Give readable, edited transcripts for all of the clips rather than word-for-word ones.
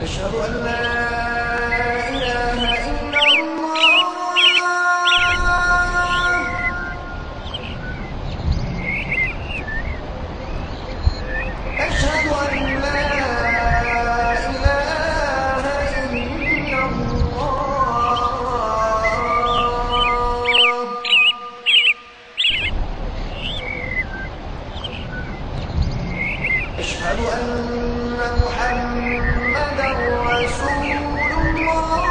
أشهد أن لا إله إلا الله أشهد أن لا إله إلا الله أشهد أن محمدا رسول الله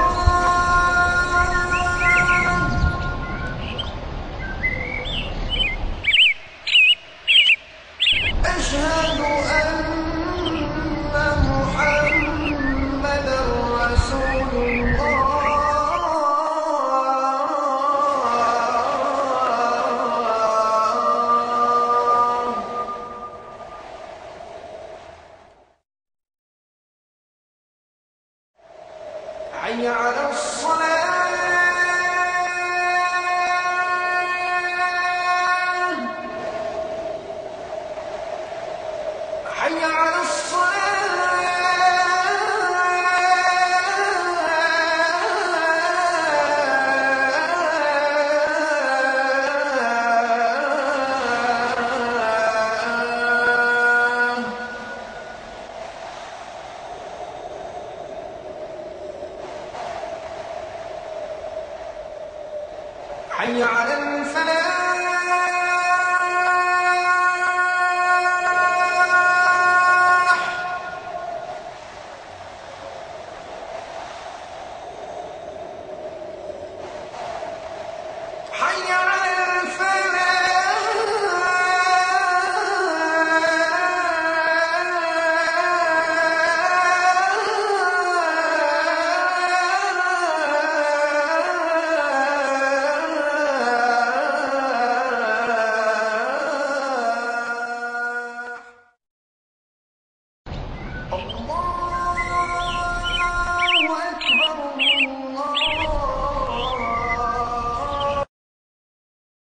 أشهد أن محمدا رسول الله حي على الصلاة حي على الصلاة حي على الفلاح حي على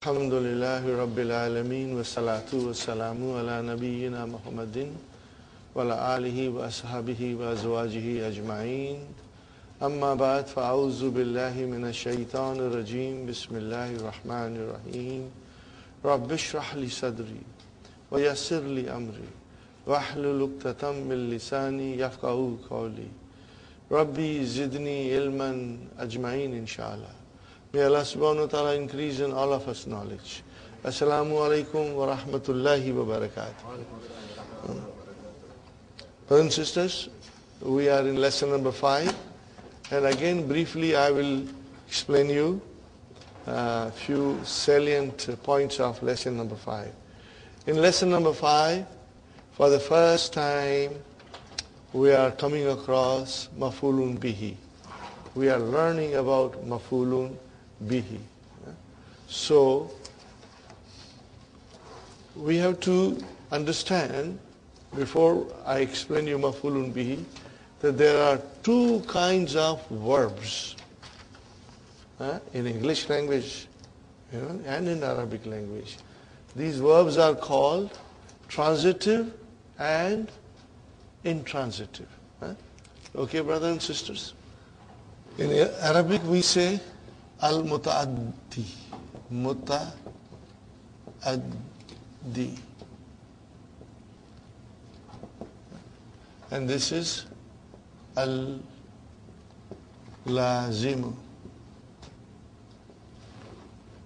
الحمد لله رب العالمين والصلاة والسلام على نبينا محمد وعلى آله وأصحابه وأزواجه أجمعين أما بعد فأعوذ بالله من الشيطان الرجيم بسم الله الرحمن الرحيم رب اشرح لي صدري ويسر لي أمري واحلل عقدة من لساني يفقهوا قولي ربي زدني علما أجمعين إن شاء الله. May Allah subhanahu wa ta'ala increase in all of us knowledge. Assalamu alaikum wa rahmatullahi wa barakatuh. Brothers and sisters, we are in lesson number 5. And again, briefly, I will explain you a few salient points of lesson number 5. In lesson number 5, for the first time, we are coming across maf'ulun bihi. We are learning about maf'ulun bihi. So, we have to understand, before I explain you maf'ulun bihi, that there are two kinds of verbs in English language and in Arabic language. These verbs are called transitive and intransitive. Okay, brothers and sisters? In Arabic we say al-muta'addi, muta'addi. And this is al-lazimu.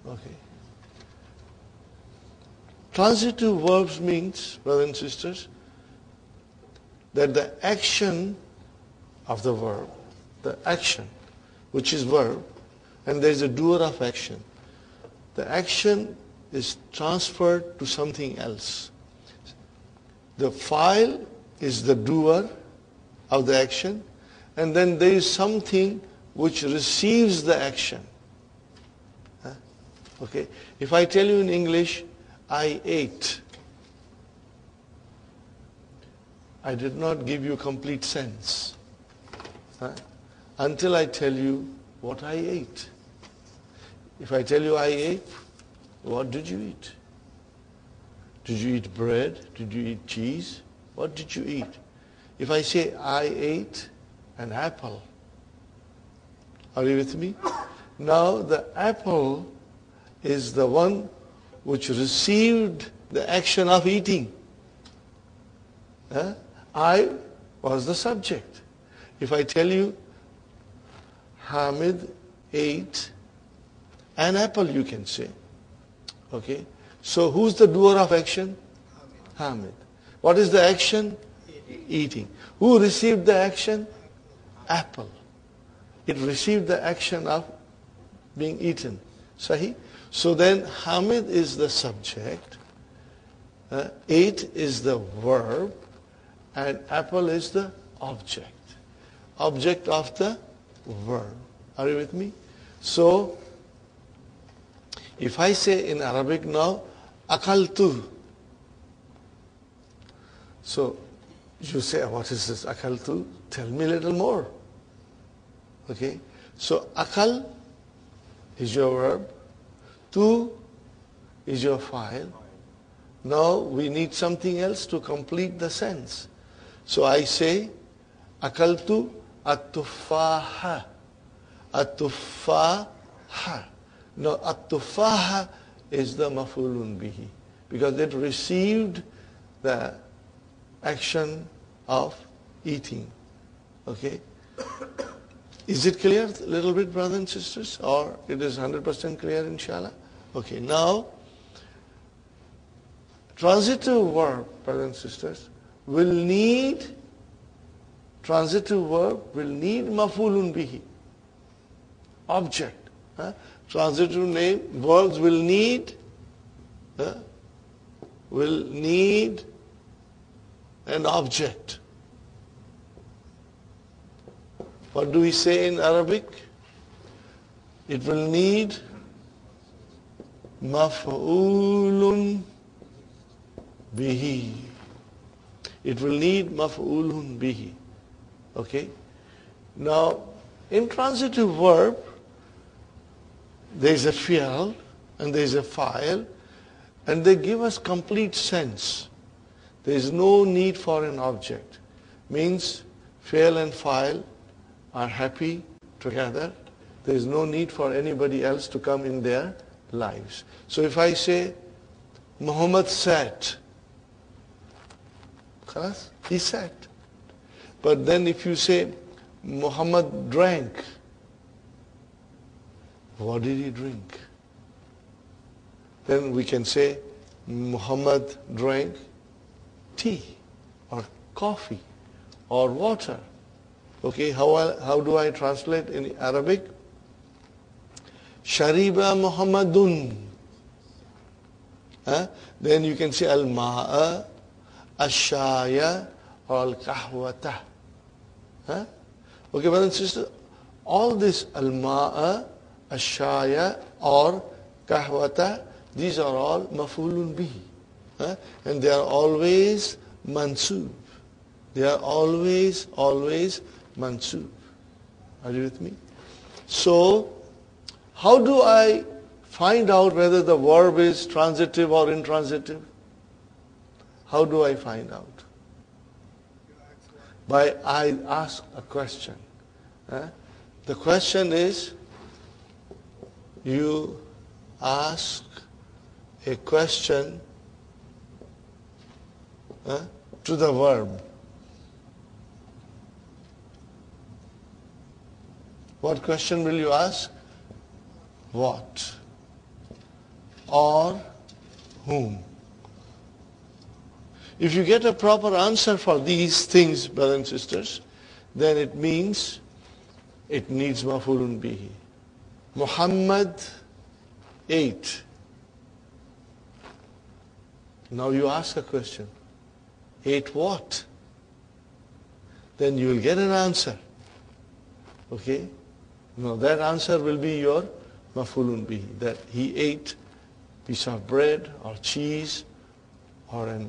Okay. Transitive verbs means, brothers and sisters, that the action of the verb, the action, which is verb, and there is a doer of action. The action is transferred to something else. The file is the doer of the action, and then there is something which receives the action. Okay? If I tell you in English, I ate, I did not give you complete sense. Huh? Until I tell you what I ate. If I tell you I ate, what did you eat? Did you eat bread? Did you eat cheese? What did you eat? If I say I ate an apple, are you with me? Now the apple is the one which received the action of eating. I was the subject. If I tell you Hamid ate an apple, you can say. Okay? So who's the doer of action? Hamid. What is the action? Eating. Who received the action? Apple. It received the action of being eaten. Sahih? So then Hamid is the subject, ate is the verb, and apple is the object. Object of the verb. Are you with me? So, if I say in Arabic now, akaltu. So, you say, what is this akaltu? Tell me a little more. Okay? So, akal is your verb. Tu is your file. Now, we need something else to complete the sense. So, I say, akaltu at-tufaha. At-tufaha. Now, at-tufaha is the maf'ulun bihi, because it received the action of eating. Okay? Is it clear a little bit, brothers and sisters? Or it is 100% clear, inshallah? Okay, now, transitive verb, brothers and sisters, will need maf'ulun bihi, object. Transitive name, verbs will need an object. What do we say in Arabic? It will need maf'ulun bihi. It will need maf'ulun bihi. Okay? Now, in transitive verb, there is a fi'al and there is a file, and they give us complete sense. There is no need for an object. Means fi'al and file are happy together. There is no need for anybody else to come in their lives. So if I say, Muhammad sat, khalas, he sat. But then if you say, Muhammad drank, what did he drink? Then we can say, Muhammad drank tea or coffee or water. Okay, how do I translate in Arabic? Shariba Muhammadun. Then you can say al-ma'a, al-shaya, or al-kahwata. Okay, brothers and sisters, all this al-ma'a, al-shaya, or kahwata, these are all maf'ulun bihi. And they are always mansub. They are always mansub. Are you with me? So, how do I find out whether the verb is transitive or intransitive? How do I find out? I ask a question. The question is, you ask a question to the verb. What question will you ask? What? Or whom? If you get a proper answer for these things, brothers and sisters, then it means it needs maf'ulun bihi. Muhammad ate. Now you ask a question. Ate what? Then you will get an answer. Okay? Now that answer will be your maf'ulun bihi, that he ate piece of bread or cheese or a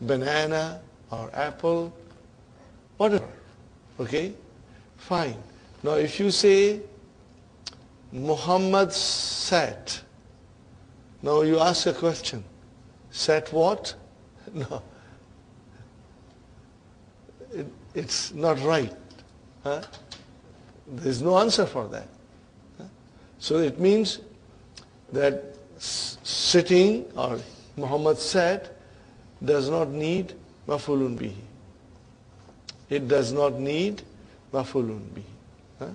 banana or apple, whatever. Okay? Fine. Now if you say Muhammad sat, now you ask a question. Sat what? No. It's not right. Huh? There's no answer for that. Huh? So it means that sitting or Muhammad sat does not need maf'ulun bihi. It does not need maf'ulun bihi. Huh?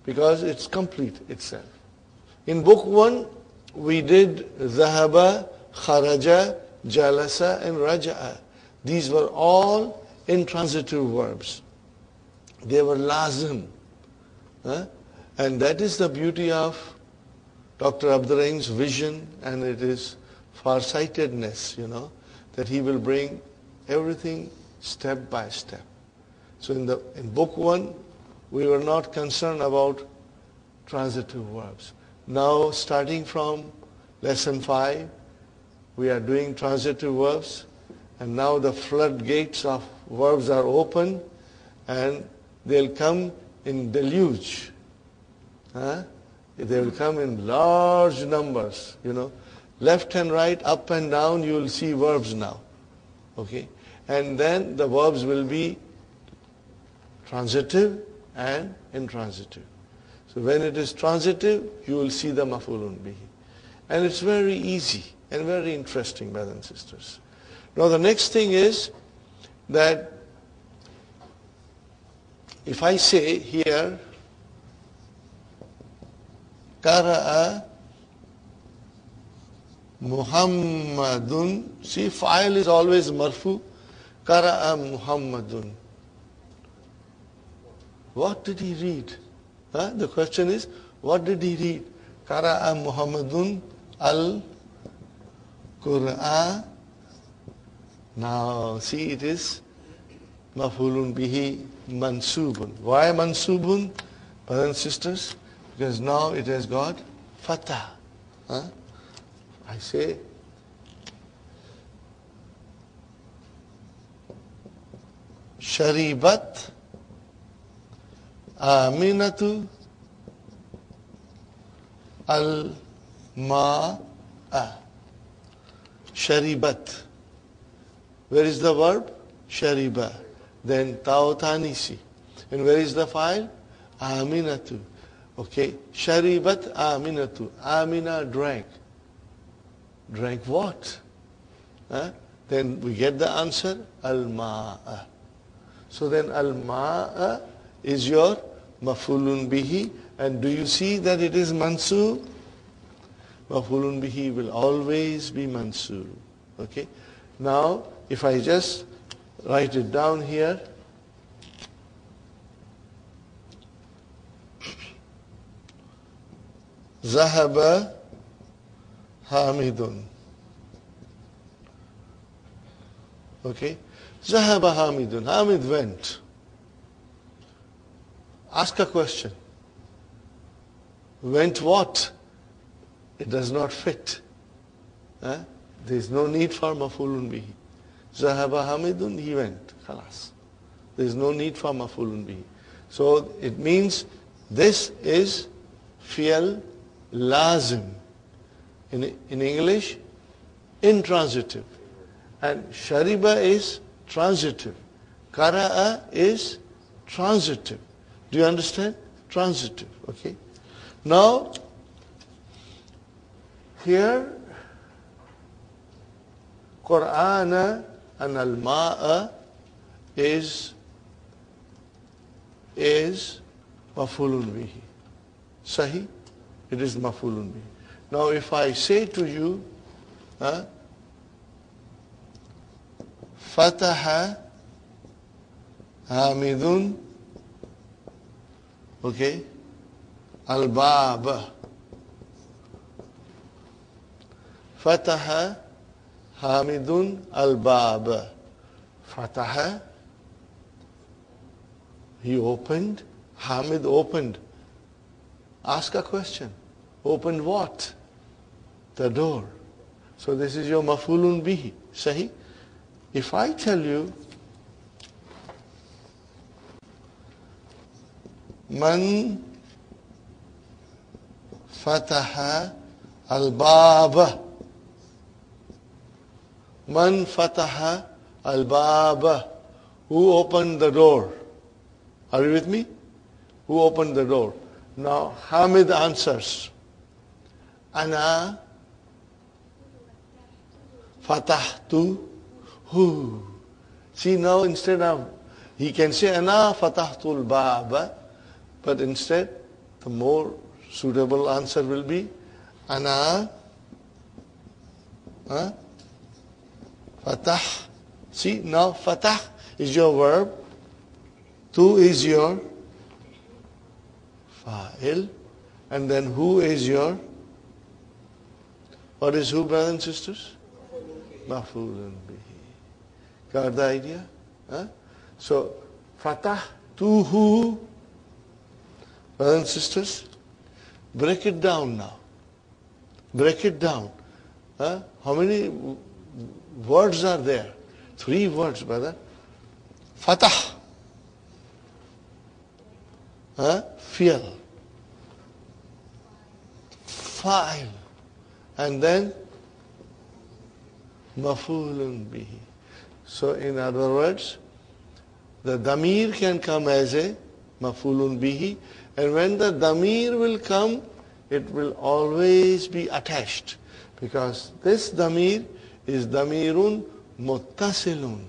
Because it's complete itself. In book 1, we did dhahaba, kharaja, jalasa, and raja'a. These were all intransitive verbs. They were lazim. Huh? And that is the beauty of Dr. Abdurrahim's vision, and it is farsightedness, that he will bring everything step by step. So in book 1, we were not concerned about transitive verbs. Now, starting from lesson 5, we are doing transitive verbs, and now the floodgates of verbs are open, and they'll come in deluge. Huh? They will come in large numbers, Left and right, up and down, you will see verbs now. Okay? And then the verbs will be transitive and intransitive. So when it is transitive, you will see the maf'ulun bihi. And it's very easy and very interesting, brothers and sisters. Now the next thing is that if I say here, Qara'a Muhammadun, see, fa'il is always marfu. Qara'a Muhammadun. What did he read? The question is, what did he read? Qara'a Muhammadun al-Qur'an. Now, see, it is maf'ulun bihi mansubun. Why mansubun, brothers and sisters? Because now it has got fatah. I say, Sharibat Aminatu al-ma'a. Sharibat. Where is the verb? Shariba. Then ta'u tanisi. And where is the file? Aminatu. Okay. Sharibat Aminatu. Amina drank. Drank what? Then we get the answer, al-ma'a. So then al-ma'a is your maf'ulun bihi. And do you see that it is mansub? Maf'ulun bihi will always be mansub. Okay? Now, if I just write it down here, Zahaba Hamidun. Okay? Zahaba Hamidun. Hamid went. Ask a question. Went what? It does not fit. There is no need for maf'ulun bihi. Zahaba Hamidun, he went. Khalas. There is no need for maf'ulun bihi. So it means this is fi'al lazim. In English, intransitive. And shariba is transitive. Qara'a is transitive. Do you understand? Transitive. Okay. Now, here, Qur'ana and al-ma'a is maf'ulun bihi. Sahi? It is maf'ulun bihi. Now if I say to you, Fataha Hamidun, okay, al-baba. Fataha Hamidun al-baba. Fataha, he opened, Hamid opened. Ask a question. opened what? The door. So this is your maf'ulun bihi. Sahi? If I tell you, Man fataha al-baba. Man fataha al-baba. Who opened the door? Are you with me? Who opened the door? Now Hamid answers, Ana fatahtu hu. See, now instead of, he can say Ana fatahtul baba, but instead the more suitable answer will be Ana fatah. See, now fatah is your verb, tu is your fa'il, and then who is your, what is who, brothers and sisters? Maf'ulun bihi. Got the idea? So, fatah tu who, brothers and sisters, break it down now. Break it down. How many words are there? 3 words, brother. Fatah. Fi'l. Fa'il. And then maf'ulun bihi. So in other words, the damir can come as a maf'ulun bihi, and when the damir will come, it will always be attached, because this damir is damirun muttasilun,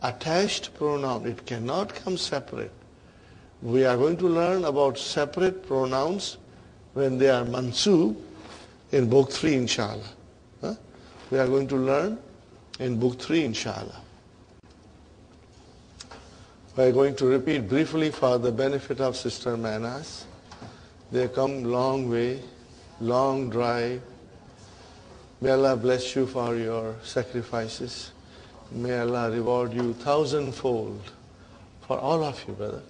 attached pronoun. It cannot come separate. We are going to learn about separate pronouns when they are mansub in book 3, inshallah. We are going to learn in book 3, inshallah. We are going to repeat briefly for the benefit of Sister Manas. They come long way, long drive. May Allah bless you for your sacrifices. May Allah reward you 1,000-fold for all of you, brother.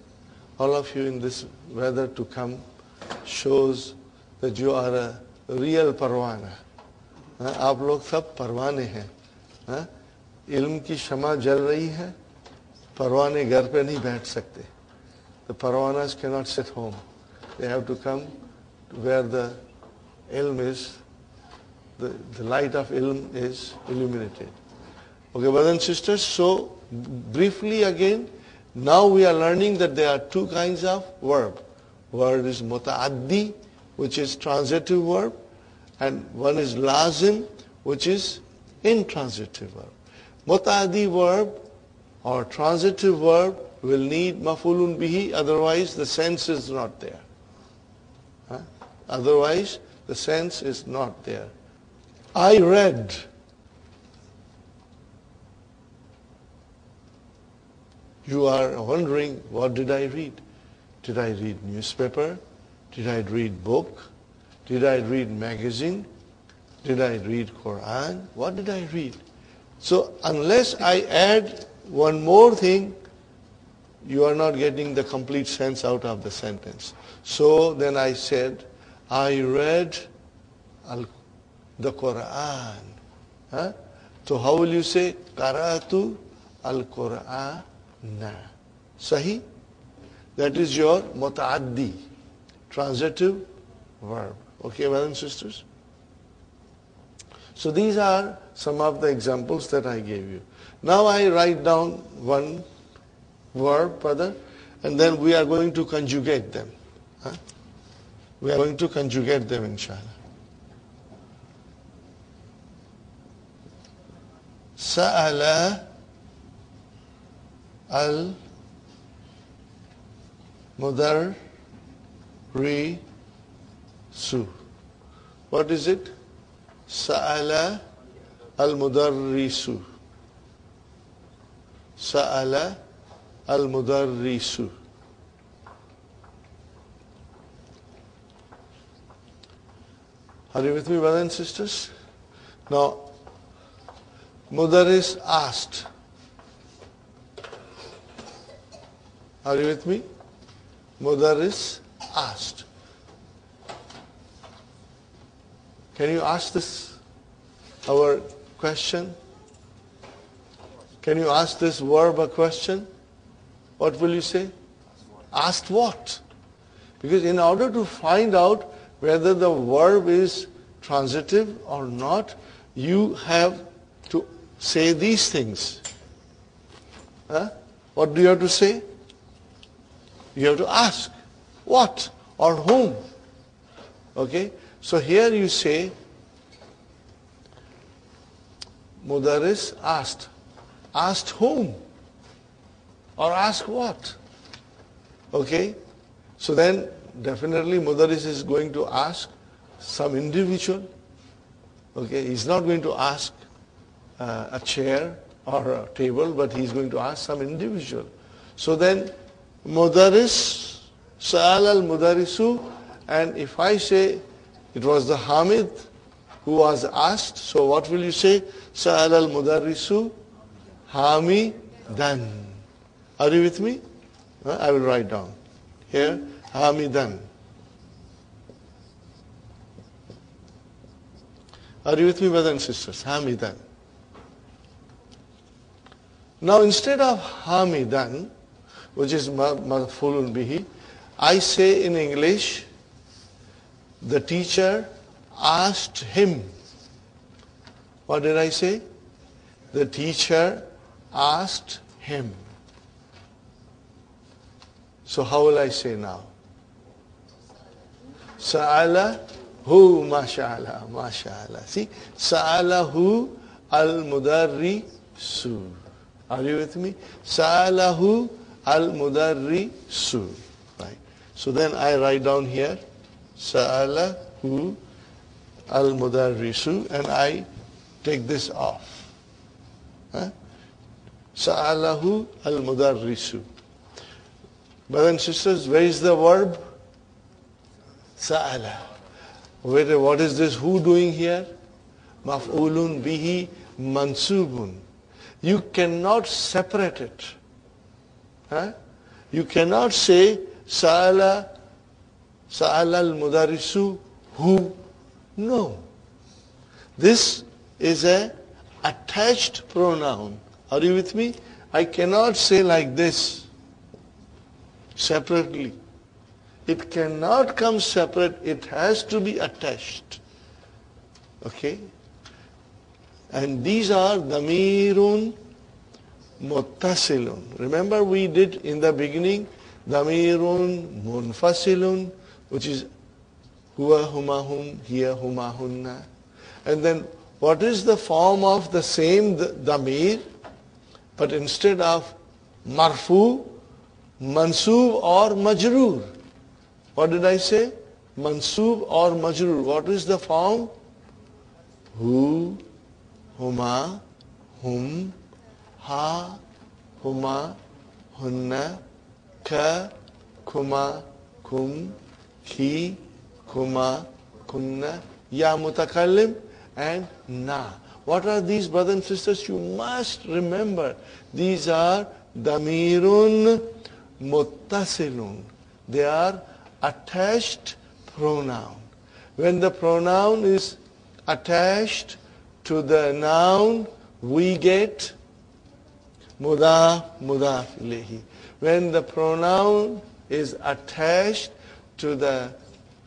All of you in this weather to come shows that you are a real parwana. आप लोग सब परवाने हैं. इल्म की शमा जल रही है, परवाने घर पे नहीं बैठ सकते. The parwanas cannot sit home. They have to come where the ilm is, the light of ilm is illuminated. Okay, brothers and sisters, so briefly again, now we are learning that there are 2 kinds of verb. Word is muta'addi, which is transitive verb, and one is lazim, which is intransitive verb. Muta'addi verb or transitive verb will need maf'ulun bihi, otherwise the sense is not there. Otherwise the sense is not there. I read. You are wondering, what did I read? Did I read newspaper? Did I read book? Did I read magazine? Did I read Quran? What did I read? So unless I add one more thing, you are not getting the complete sense out of the sentence. So then I said, I read the Quran. So how will you say, Qara'atu al-Qur'ana? Sahi? That is your muta'addi, transitive verb. Okay, brothers and sisters? So these are some of the examples that I gave you. Now I write down one verb, brother, and then we are going to conjugate them. We are going to conjugate them, inshallah. Sa'ala al-mudarrisu. What is it? Sa'ala al-mudarrisu. Sa'ala al-mudarrisu. Are you with me, brothers and sisters? Now, Mudarris asked. Are you with me? Mudarris asked. Can you ask this, our question? Can you ask this verb a question? What will you say? Asked what? Because in order to find out whether the verb is transitive or not, you have to say these things. Huh? What do you have to say? You have to ask. What? Or whom? Okay? So here you say, Mudaris asked. Asked whom? Or ask what? Okay? So then definitely Mudaris is going to ask some individual. Okay? He's not going to ask a chair or a table, but he's going to ask some individual. So then Mudaris, Sa'al al-Mudarisu, and if I say it was the Hamid who was asked, so what will you say? Sa'al al-Mudarisu Hamidan. Are you with me? I will write down. Here, Hamidan. Are you with me, brothers and sisters? Hamidan. Now instead of Hamidan, which is Maf'ulun bihi, I say in English, the teacher asked him. What did I say? The teacher asked him. So how will I say now? Sa'ala hu masha'ala, masha'ala. See, Sa'ala hu al-mudarrisu. Are you with me? Sa'ala hu al-mudarrisu. Right. So then I write down here, Sa'ala hu al-mudarrisu, and I take this off. Huh? Sa'alahu al-mudarrisu. Brothers and sisters, where is the verb? Sa'ala. Wait, what is this who doing here? Maf'ulun bihi mansubun. You cannot separate it. Huh? You cannot say Sa'ala al-mudarrisu who. No. This is a attached pronoun. Are you with me? I cannot say like this separately. It cannot come separate. It has to be attached. Okay? And these are damirun muttasilun. Remember we did in the beginning damirun munfasilun, which is huwa huma hum, hiya huma hunna. And then what is the form of the same damir? But instead of marfu, mansub or majroor. What did I say? Mansub or majroor. What is the form? Hu, huma, hum, ha, huma, hunna, ka, kuma, kum, ki, kuma, kunna, ya mutakallim, and na. What are these, brothers and sisters? You must remember. These are damirun muttasilun. They are attached pronoun. When the pronoun is attached to the noun, we get mudaf, mudaf ilayhi. When the pronoun is attached to the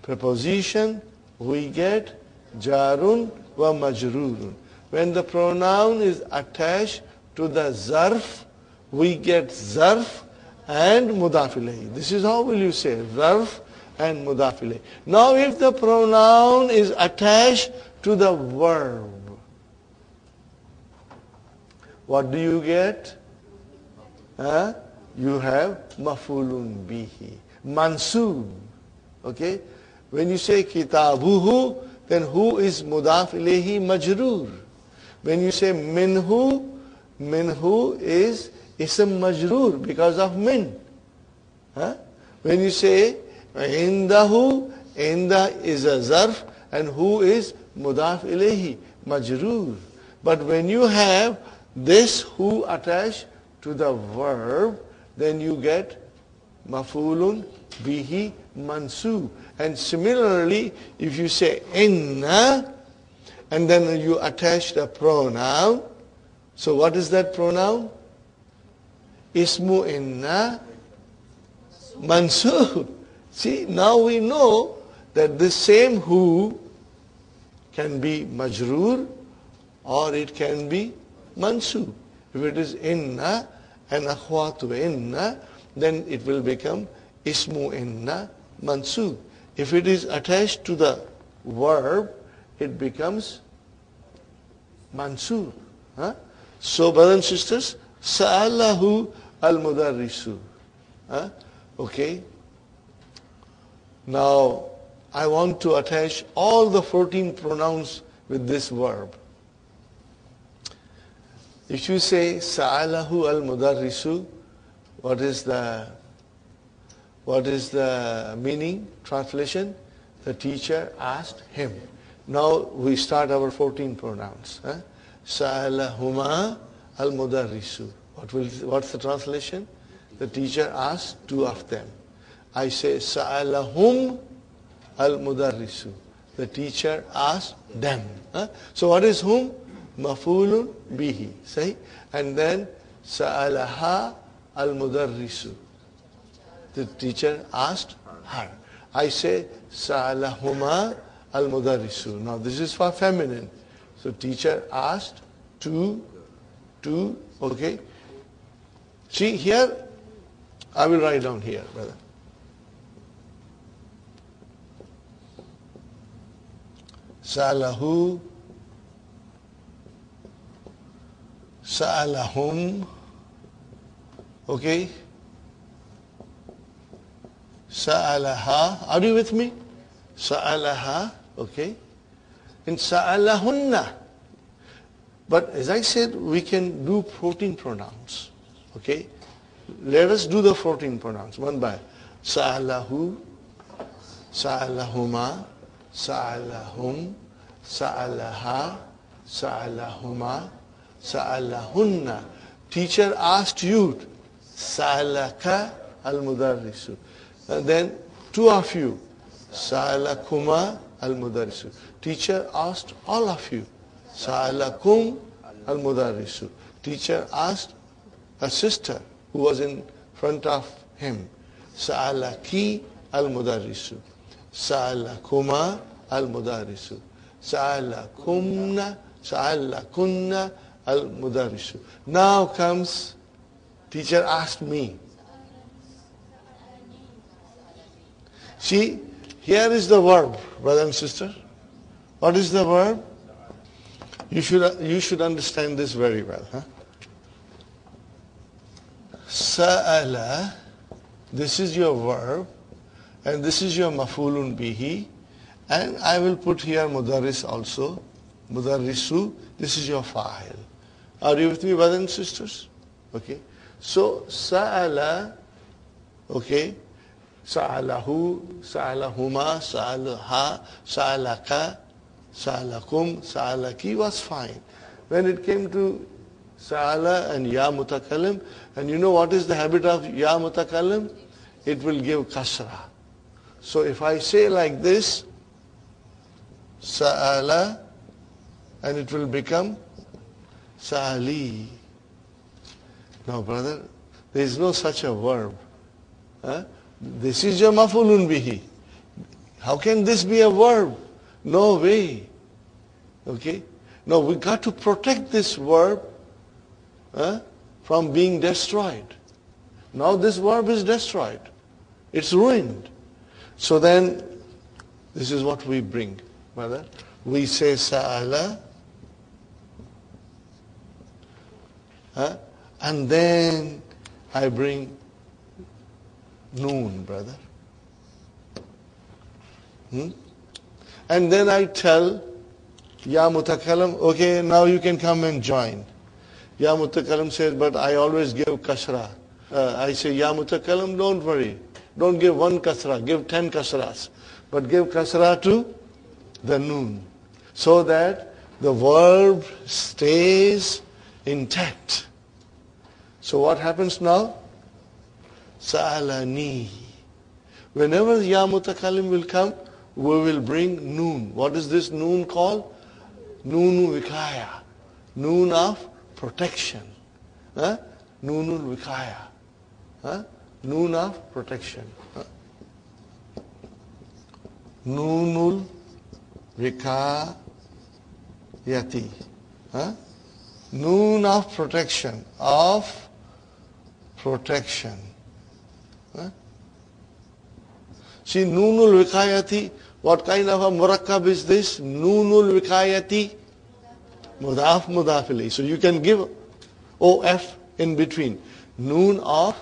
preposition, we get jarun wa majrurun. When the pronoun is attached to the zarf, we get zarf and mudaf ilayhi. This is how will you say zarf and mudaf ilayhi. Now if the pronoun is attached to the verb, what do you get? You have maf'ulun bihi, mansub. Okay? When you say kitabuhu, then who is mudaf ilayhi majroor. When you say minhu, minhu is ism majroor because of min. When you say indahu, inda is a zarf and who is mudaf ilayhi majroor. But when you have this who attached to the verb, then you get maf'ulun bihi mansub. And similarly, if you say inna, and then you attach the pronoun. So what is that pronoun? Ismu inna mansub. See, now we know that this same who can be majroor or it can be mansub. If it is inna and akhwatu inna, then it will become ismu inna mansub. If it is attached to the verb, it becomes mansub. Huh? So, brothers and sisters, sa'alahu al-mudarrisu. Huh? Okay. Now, I want to attach all the 14 pronouns with this verb. If you say sa'alahu al-mudarrisu, what is the meaning, translation? The teacher asked him. Now we start our 14 pronouns. Sa'alahuma al-mudarrisu. What's the translation? The teacher asked two of them. I say sa'alahum al-mudarrisu. The teacher asked them. So what is whom? Mafulun bihi. Say, and then sa'alaha al-mudarrisu. The teacher asked her. I say sa'alahuma al-mudarrisu. Now this is for feminine. So teacher asked two, okay. See here, I will write down here, brother. Sa'alahu, sa'alahum, okay. Sa'alaha, are you with me? Sa'alaha, okay. And sa'alahunna. But as I said, we can do 14 pronouns, okay. Let us do the 14 pronouns, one by sa'alahu, sa'alahuma, sa'alahum, sa'alaha, sa'alahuma, sa'alahunna. Teacher asked you, sa'alaka al-mudarrisu. And then two of you, sa'alakuma al-mudarrisu. Teacher asked all of you, sa'alakum al-mudarrisu. Teacher asked a sister who was in front of him, sa'alaki al-mudarrisu. Sa'alakuma al-mudarrisu. Sa'alakunna al-mudarrisu. Now comes, teacher asked me. See, here is the verb, brother and sister. What is the verb? You should understand this very well. Sa'ala, this is your verb, and this is your mafulun bihi, and I will put here mudarris also, mudarrisu, this is your fa'il. Are you with me, brothers and sisters? Okay. So, sa'ala, okay, sa'alahu, sa'alahuma, sa'alaha, sa'alaka, sa'alakum, sa'alaki was fine. When it came to sa'ala and ya mutakallim, and you know what is the habit of ya mutakallim? It will give kasra. So if I say like this, sa'ala, and it will become sa'ali. Now brother, there is no such a verb. This is your mafulun bihi. How can this be a verb? No way. Okay? Now we got to protect this verb from being destroyed. Now this verb is destroyed. It's ruined. So then, this is what we bring, brother. We say sa'ala, and then I bring noon, brother. And then I tell ya mutakallim, okay, now you can come and join. Ya mutakallim says, but I always give kasra. I say, ya mutakallim, don't worry. Don't give one kasra, give 10 kasras. But give kasra to the noon, so that the verb stays intact. So what happens now? Sa'alani. Whenever ya mutakallim will come, we will bring noon. What is this noon called? Nunu Vikaya. Noon of protection. Huh? Nunul Vikaya. Huh? Noon of protection. Huh? Nunul Vikayati. Huh? Noon of protection. Of protection. Huh? See, Nunul Vikayati, what kind of a murakkab is this? Nunul Vikayati, Mudaf Mudafili. So you can give OF in between. Noon of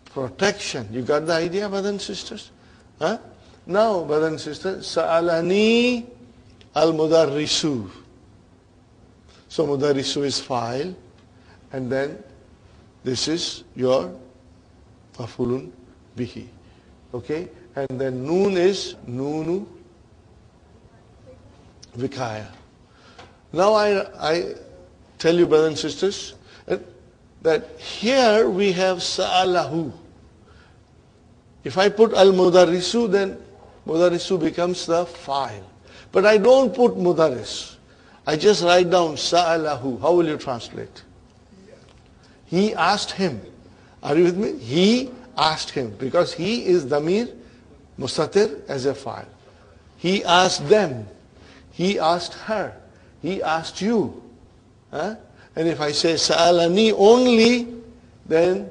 protection. You got the idea, brothers and sisters? Huh? Now, brothers and sisters, Sa'alani al-Mudarrisu. So Mudarrisu is file, and then this is your mafulun bihi. Okay? And then noon is nunu vikaya. Now I tell you, brothers and sisters, that here we have sa'alahu. If I put al-mudarrisu, then mudarrisu becomes the file. But I don't put mudarris. I just write down sa'alahu. How will you translate? He asked him. Are you with me? He asked him. Because he is damir mustatir as a file. He asked them. He asked her. He asked you. Huh? And if I say sa'alani only, then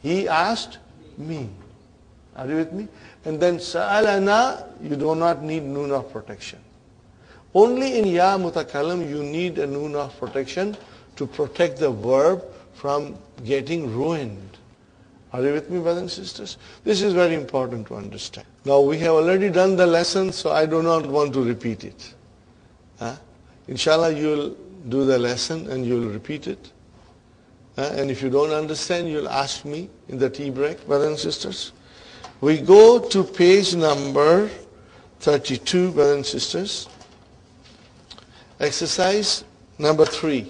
he asked me. Are you with me? And then sa'alana, you do not need noon of protection. Only in ya mutakallam you need a noon of protection to protect the verb from getting ruined. Are you with me, brothers and sisters? This is very important to understand. Now we have already done the lesson, so I do not want to repeat it. Inshallah, you will do the lesson and you will repeat it. And if you don't understand, you'll ask me in the tea break, brothers and sisters. We go to page number 32, brothers and sisters. Exercise number 3.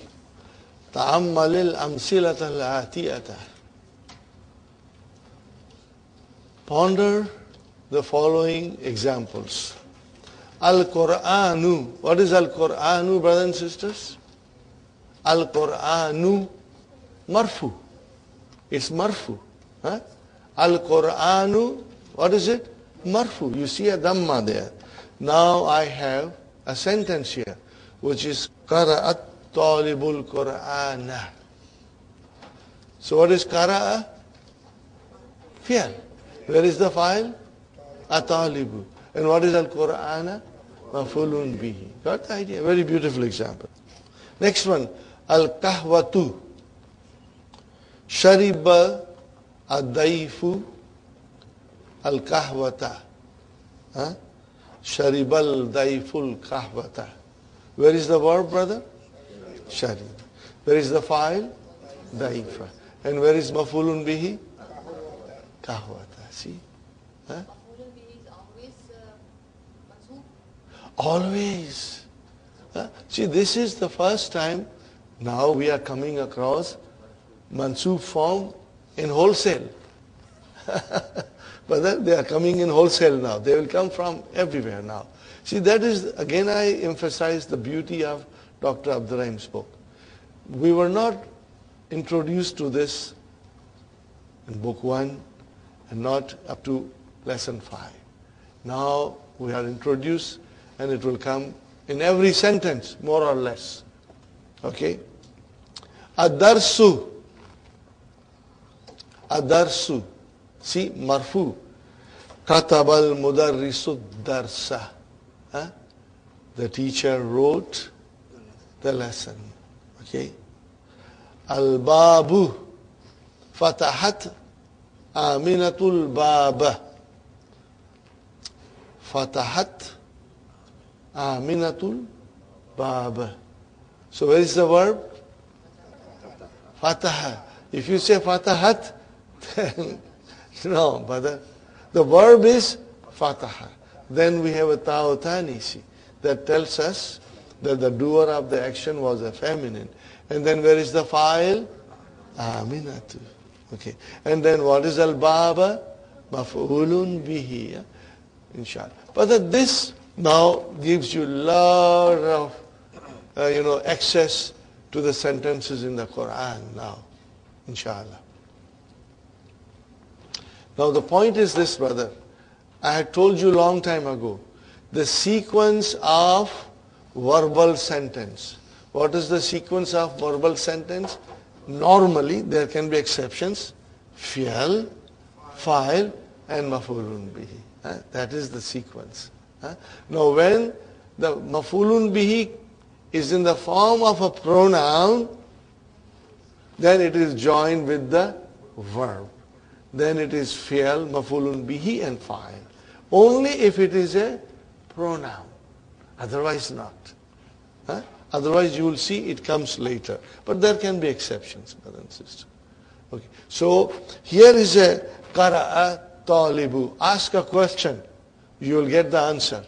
تأمل الأمثلة الآتية. Ponder the following examples. Al-Qur'anu. What is Al-Qur'anu, brothers and sisters? Al-Qur'anu marfu. It's marfu. Huh? Al-Qur'anu, what is it? Marfu. You see a dhamma there. Now I have a sentence here, which is Qara'at talibul Qur'ana. So what is Qara'a? Fi'al. Where is the file? Atalibu. And what is Al-Qur'ana? Mafulun bihi. Got the idea? Very beautiful example. Next one. Al-Kahwatu. Shariba ad-daifu al-kahwata. Sharibal daiful kahwata. Where is the verb, brother? Sharib. Where is the file? Daifa. And where is mafulun bihi? Kahwata. See? Huh? Always. See, this is the first time now we are coming across mansoob form in wholesale. But they are coming in wholesale now. They will come from everywhere now. See, that is, again I emphasize the beauty of Dr. Abdurrahim's book. We were not introduced to this in book 1 and not up to lesson 5. Now we are introduced, and it will come in every sentence, more or less. Okay? Ad-darsu. Ad-darsu. See, marfu. Katabal mudarrisu darsa. The teacher wrote the lesson. Okay? Al-babu. Fatahat Aminatul baba. Fatahat Aminatul baba. So where is the verb? Fataha. If you say fatahat, then no, but the verb is fataha. Then we have a ta'utanisi that tells us that the doer of the action was a feminine. And then where is the file? Aminatu. Okay. And then what is al-baba? Maf'ulun bihi. Inshallah. But this now gives you a lot of access to the sentences in the Quran now, inshallah. Now the point is this, brother. I had told you long time ago, the sequence of verbal sentence. What is the sequence of verbal sentence? Normally, there can be exceptions. Fi'al, fa'il, and maf'ulun bihi. That is the sequence. Now when the maf'ulun bihi is in the form of a pronoun, then it is joined with the verb. Then it is fi'al, maf'ulun bihi, and fa'il. Only if it is a pronoun. Otherwise not. Otherwise you will see it comes later. But there can be exceptions, brother and sister. Okay. So here is a qara'a talibu. Ask a question. You will get the answer.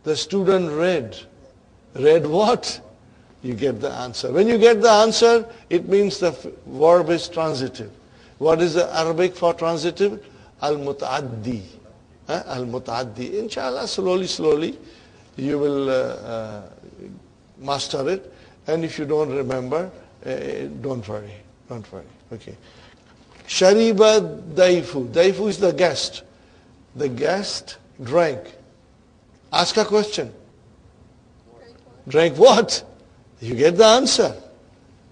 The student read. Read what? You get the answer. When you get the answer, it means the verb is transitive. What is the Arabic for transitive? Al-muta'addi. Al-muta'addi. Inshallah, slowly, you will master it. And if you don't remember, don't worry. Okay. Shariba daifu. Daifu is the guest. The guest drank. Ask a question. Drank what? You get the answer.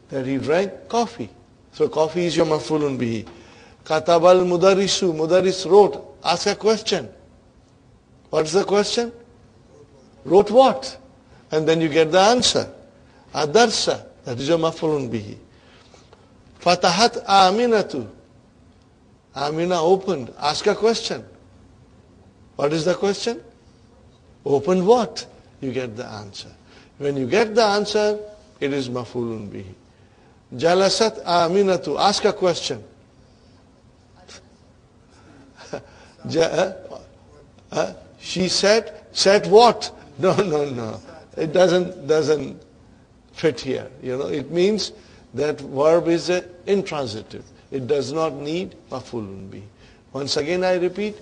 That he drank coffee. So coffee is your maf'ulun bihi. Katabal mudarisu. Mudaris wrote. Ask a question. What is the question? Wrote what? And then you get the answer. Adarsa. That is your maf'ulun bihi. Fatahat aminatu. Amina opened. Ask a question. What is the question? Opened what? You get the answer. When you get the answer, it is maf'ulun bihi. Jalasat aminatu. Ask a question. She said what? No. It doesn't fit here. It means that verb is intransitive. It does not need maf'ulun bihi. Once again I repeat,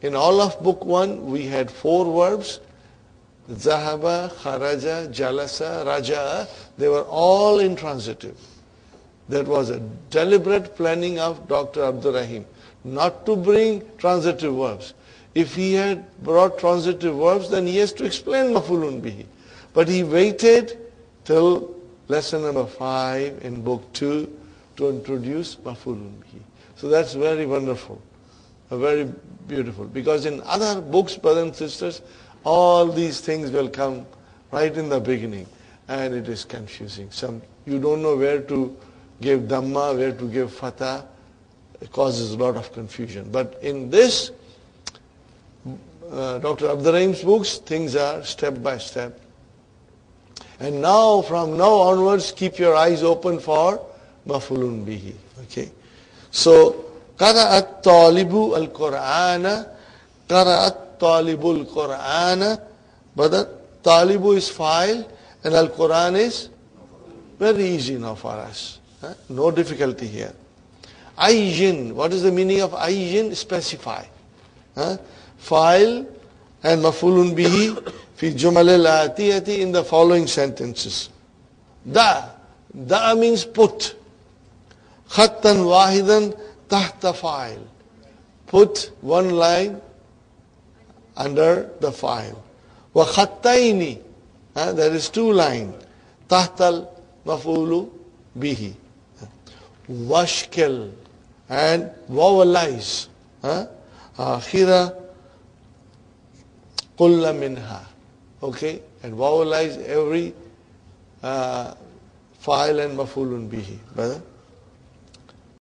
in all of book 1 we had 4 verbs. Zahaba, kharaja, jalasa, raja'a. They were all intransitive. That was a deliberate planning of Dr. Abdul Rahim not to bring transitive verbs. If he had brought transitive verbs, then he has to explain maf'ulun bihi. But he waited till lesson number 5 in book 2 to introduce maf'ulun bihi. So that's very wonderful, very beautiful. Because in other books, brothers and sisters, all these things will come right in the beginning, and it is confusing. You don't know where to give dhamma, where to give fatha. It causes a lot of confusion. But in this, Dr. Abdul Rahim's books, things are step by step. And now, from now onwards, keep your eyes open for maf'ulun bihi. Okay. So, qara'at talibu al-Qur'ana, qara'at talibul Qur'ana, but talibu is file and al-Quran is very easy now for us. No difficulty here. Ayyin, what is the meaning of ayyin? Specify. File and maf'ulun bihi fi jumal al-atiyati in the following sentences. Da means put. Khattan wahidan tahta file. Put one line under the file. Wa khattaini, there is 2 lines. Tahtal maf'ulu bihi. Washkel and vowelize. Akhira kulla minha. Okay, and vowelize every file and maf'ulun bihi. Brother?